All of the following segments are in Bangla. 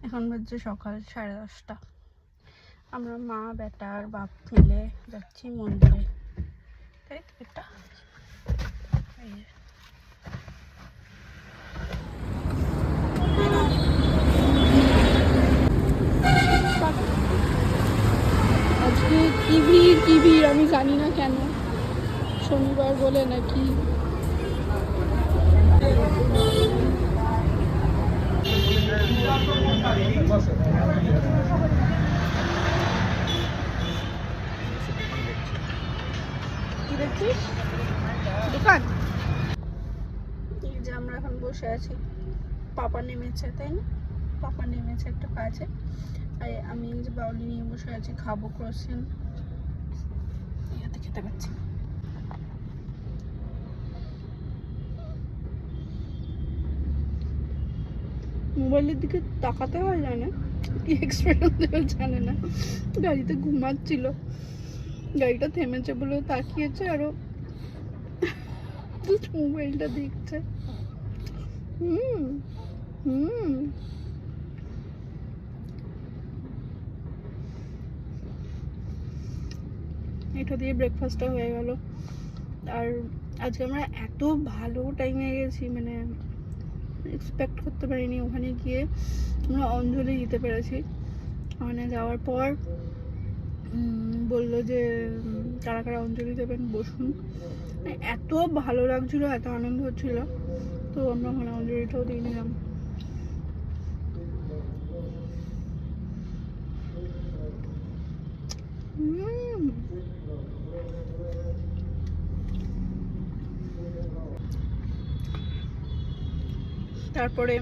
এখন বাজছে সকাল 10:30। আমরা মা বেটা আর বাপ মিলে যাচ্ছি মন্দিরে, তাই তো এটা। আজকে কি ভিড় আমি জানি না কেন, শনিবার বলে নাকি। কি দেখছিস? দোকান। এই যে আমরা এখন বসে আছি, পাপা নেমেছে তাই না? পাপা নেমেছে একটা কাজে, আর আমি এই যে বাউলি নিয়ে বসে আছি, খাবো ক্রসেন, ইয়াতে খেতে পাচ্ছি। মোবাইলের দিকে তাকাতে হয় জানে, কি এক্সপ্রেশন দেবে জানে না। গাড়িতে ঘুমাচ্ছিল, গাড়িটা থেমেছে বলে তাকিয়েছে, আরো মোবাইলটা দেখছে। এটা দিয়ে ব্রেকফাস্টটা হয়ে গেল। আর আজকে আমরা এত ভালো টাইমে গেছি, মানে এক্সপেক্ট করতে পারিনি। ওখানে গিয়ে আমরা অঞ্জলি দিতে পেরেছি। ওখানে যাওয়ার পর বললো যে কারা কারা অঞ্জলি দেবেন বসুন। এত ভালো লাগছিল, এত আনন্দ হচ্ছিল, তো আমরা ওখানে অঞ্জলিটাও দিয়ে নিলাম। তারপরে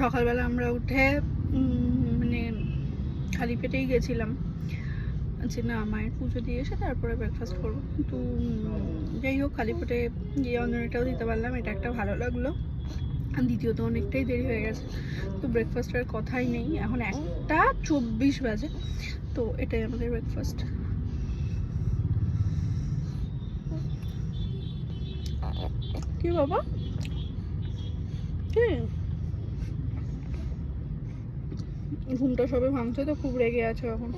সকালবেলা আমরা উঠে মানে খালি পেটেই গেছিলাম, আচ্ছা না মায়ের পুজো দিয়ে এসে তারপরে ব্রেকফাস্ট করবো। কিন্তু যাই হোক, খালি পেটে গিয়ে অঞ্জলিটাও দিতে পারলাম, এটা একটা ভালো লাগলো। দ্বিতীয়ত অনেকটাই দেরি হয়ে গেছে, তো ব্রেকফাস্টের কথাই নেই। এখন 1:24 বাজে, তো এটাই আমাদের ব্রেকফাস্ট। কি বাবা, কি ঘুমটা সবে ভাঙছে তো খুব রেগে আছে এখন।